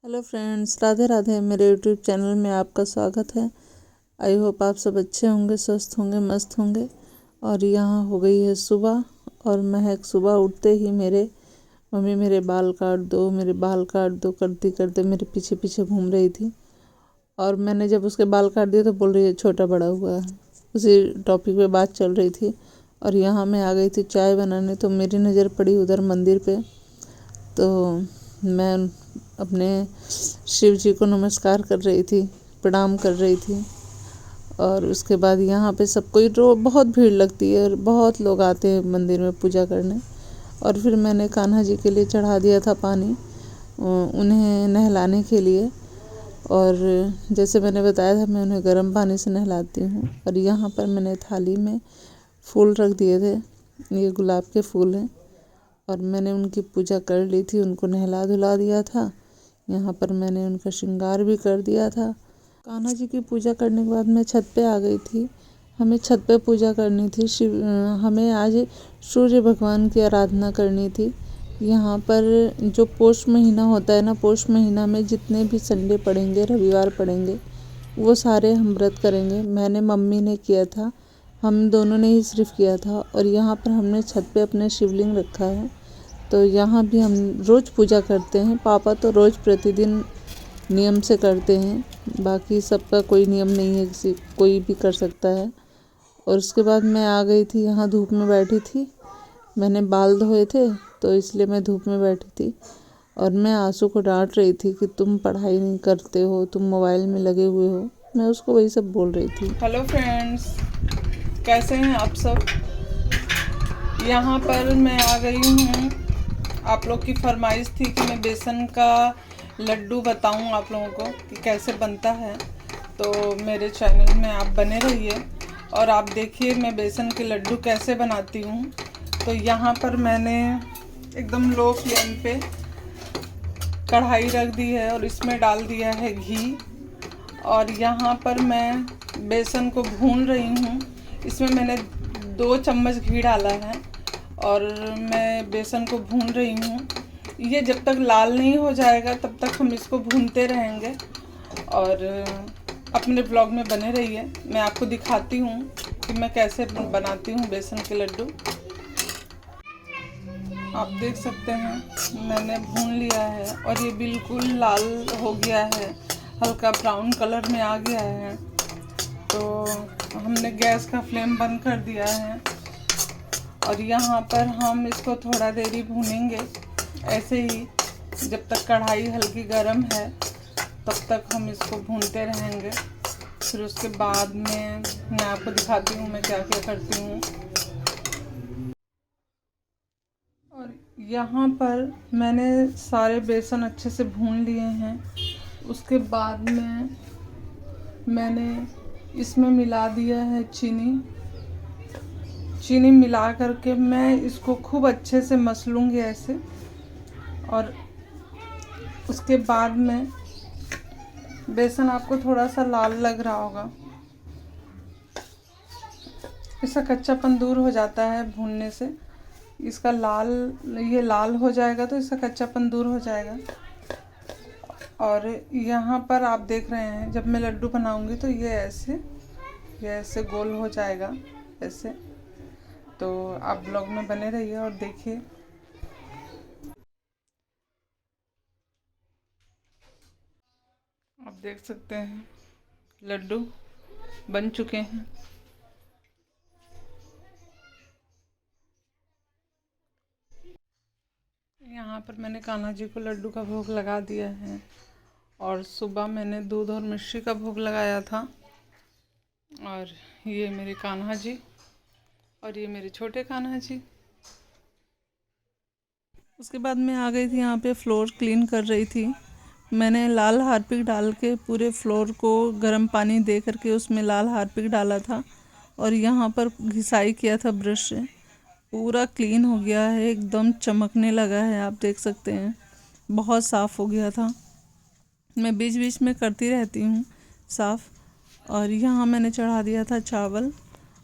Hello friends, Radhe Radhe. मेरे YouTube channel में आपका स्वागत है। आई होप आप सब अच्छे होंगे, स्वस्थ होंगे, मस्त होंगे। और यहाँ हो गई है सुबह और महक सुबह उठते ही मम्मी मेरे बाल काट दो, मेरे बाल काट दो करते करते मेरे पीछे पीछे घूम रही थी। और मैंने जब उसके बाल काट दिए तो बोल रही है छोटा बड़ा हुआ है। उसी टॉपिक पे बात चल रही थी। और यहाँ मैं आ गई थी चाय बनाने, तो मेरी नज़र पड़ी उधर मंदिर पे। तो मैं अपने शिव जी को नमस्कार कर रही थी, प्रणाम कर रही थी। और उसके बाद यहाँ पे सबको बहुत भीड़ लगती है और बहुत लोग आते हैं मंदिर में पूजा करने। और फिर मैंने कान्हा जी के लिए चढ़ा दिया था पानी, उन्हें नहलाने के लिए। और जैसे मैंने बताया था, मैं उन्हें गर्म पानी से नहलाती हूँ। और यहाँ पर मैंने थाली में फूल रख दिए थे, ये गुलाब के फूल हैं। और मैंने उनकी पूजा कर ली थी, उनको नहला धुला दिया था। यहाँ पर मैंने उनका श्रृंगार भी कर दिया था। कान्हा जी की पूजा करने के बाद मैं छत पे आ गई थी। हमें छत पे पूजा करनी थी। हमें आज सूर्य भगवान की आराधना करनी थी। यहाँ पर जो पोष महीना होता है ना, पोष महीना में जितने भी संडे पड़ेंगे, रविवार पड़ेंगे, वो सारे हम व्रत करेंगे। मैंने, मम्मी ने किया था, हम दोनों ने ही सिर्फ किया था। और यहाँ पर हमने छत पे अपने शिवलिंग रखा है, तो यहाँ भी हम रोज़ पूजा करते हैं। पापा तो रोज़ प्रतिदिन नियम से करते हैं, बाकी सबका कोई नियम नहीं है, किसी कोई भी कर सकता है। और उसके बाद मैं आ गई थी, यहाँ धूप में बैठी थी। मैंने बाल धोए थे तो इसलिए मैं धूप में बैठी थी। और मैं आंसू को डांट रही थी कि तुम पढ़ाई नहीं करते हो, तुम मोबाइल में लगे हुए हो। मैं उसको वही सब बोल रही थी। हेलो फ्रेंड्स, कैसे हैं आप सब। यहाँ पर मैं आ गई हूँ। आप लोग की फरमाइश थी कि मैं बेसन का लड्डू बताऊँ आप लोगों को कि कैसे बनता है। तो मेरे चैनल में आप बने रहिए और आप देखिए मैं बेसन के लड्डू कैसे बनाती हूँ। तो यहाँ पर मैंने एकदम लो फ्लेम पे कढ़ाई रख दी है और इसमें डाल दिया है घी। और यहाँ पर मैं बेसन को भून रही हूँ। इसमें मैंने 2 चम्मच घी डाला है और मैं बेसन को भून रही हूँ। ये जब तक लाल नहीं हो जाएगा तब तक हम इसको भूनते रहेंगे। और अपने ब्लॉग में बने रहिए, मैं आपको दिखाती हूँ कि मैं कैसे बनाती हूँ बेसन के लड्डू। आप देख सकते हैं मैंने भून लिया है और ये बिल्कुल लाल हो गया है, हल्का ब्राउन कलर में आ गया है। तो हमने गैस का फ्लेम बंद कर दिया है और यहाँ पर हम इसको थोड़ा देरी भूनेंगे ऐसे ही। जब तक कढ़ाई हल्की गर्म है तब तक हम इसको भूनते रहेंगे। फिर उसके बाद में मैं आपको दिखाती हूँ मैं क्या क्या करती हूँ। और यहाँ पर मैंने सारे बेसन अच्छे से भून लिए हैं। उसके बाद में मैंने इसमें मिला दिया है चीनी मिला करके मैं इसको खूब अच्छे से मस लूँगी ऐसे। और उसके बाद में बेसन आपको थोड़ा सा लाल लग रहा होगा, इसका कच्चापन दूर हो जाता है भूनने से। इसका ये लाल हो जाएगा तो इसका कच्चापन दूर हो जाएगा। और यहाँ पर आप देख रहे हैं जब मैं लड्डू बनाऊंगी तो ये ऐसे गोल हो जाएगा ऐसे। तो आप ब्लॉग में बने रहिए और देखिए। आप देख सकते हैं लड्डू बन चुके हैं। यहाँ पर मैंने कान्हा जी को लड्डू का भोग लगा दिया है। और सुबह मैंने दूध और मिश्री का भोग लगाया था। और ये मेरे कान्हा जी और ये मेरे छोटे कान्हा जी। उसके बाद मैं आ गई थी, यहाँ पे फ्लोर क्लीन कर रही थी। मैंने लाल हार्पिक डाल के पूरे फ्लोर को गर्म पानी दे करके उसमें लाल हार्पिक डाला था। और यहाँ पर घिसाई किया था ब्रश से। पूरा क्लीन हो गया है, एकदम चमकने लगा है। आप देख सकते हैं बहुत साफ़ हो गया था। मैं बीच बीच में करती रहती हूँ साफ़। और यहाँ मैंने चढ़ा दिया था चावल।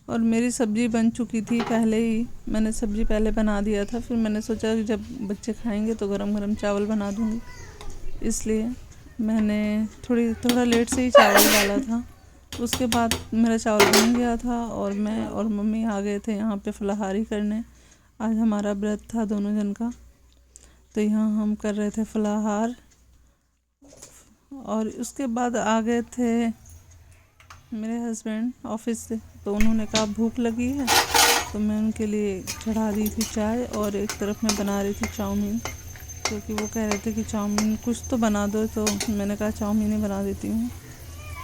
और मेरी सब्ज़ी बन चुकी थी पहले ही, मैंने सब्ज़ी पहले बना दिया था। फिर मैंने सोचा कि जब बच्चे खाएंगे तो गरम गरम चावल बना दूँगी, इसलिए। मैंने थोड़ा लेट से ही चावल डाला था। उसके बाद मेरा चावल बन गया था और मैं और मम्मी आ गए थे यहाँ पे फलाहारी करने। आज हमारा व्रत था दोनों जन का, तो यहाँ हम कर रहे थे फलाहार। और उसके बाद आ गए थे मेरे हस्बैंड ऑफिस से, तो उन्होंने कहा भूख लगी है, तो मैं उनके लिए चढ़ा दी थी चाय और एक तरफ मैं बना रही थी चाउमीन, क्योंकि वो कह रहे थे कि चाउमीन कुछ तो बना दो, तो मैंने कहा चाउमीन ही बना देती हूँ।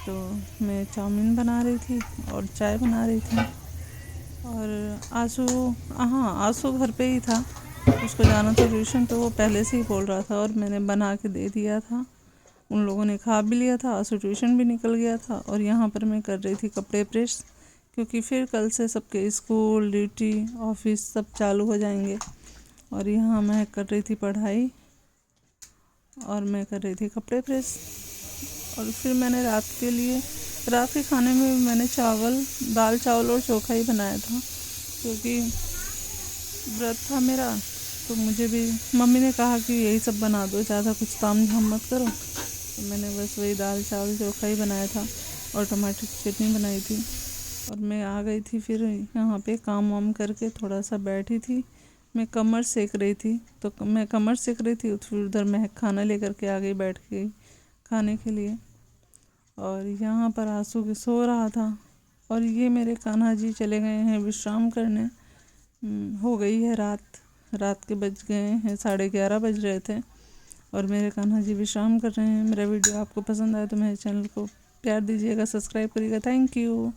तो मैं चाउमीन बना रही थी और चाय बना रही थी। और आंसू घर पे ही था, उसको जाना था ट्यूशन, तो वो पहले से ही बोल रहा था और मैंने बना के दे दिया था। उन लोगों ने खा भी लिया था, आंसू ट्यूशन भी निकल गया था। और यहाँ पर मैं कर रही थी कपड़े प्रेस, क्योंकि फिर कल से सबके स्कूल ड्यूटी ऑफिस सब चालू हो जाएंगे। और यहाँ मैं कर रही थी पढ़ाई और मैं कर रही थी कपड़े प्रेस। और फिर मैंने रात के खाने में मैंने दाल चावल और चोखा ही बनाया था, क्योंकि व्रत था मेरा। तो मुझे भी मम्मी ने कहा कि यही सब बना दो, ज़्यादा कुछ ताम झाम मत करो, तो मैंने बस वही दाल चावल चोखा ही बनाया था और टमाटर की चटनी बनाई थी। और मैं आ गई थी, फिर यहाँ पे काम वाम करके थोड़ा सा बैठी थी। मैं कमर सेक रही थी, तो मैं कमर सेक रही थी, फिर उधर महक खाना लेकर के आ गई बैठ के खाने के लिए। और यहाँ पर आंसू के सो रहा था और ये मेरे कान्हा जी चले गए हैं विश्राम करने। हो गई है रात के बज गए हैं 11:30 बज रहे थे और मेरे कान्हा जी विश्राम कर रहे हैं। मेरा वीडियो आपको पसंद आए तो मेरे चैनल को प्यार दीजिएगा, सब्सक्राइब करिएगा। Thank you.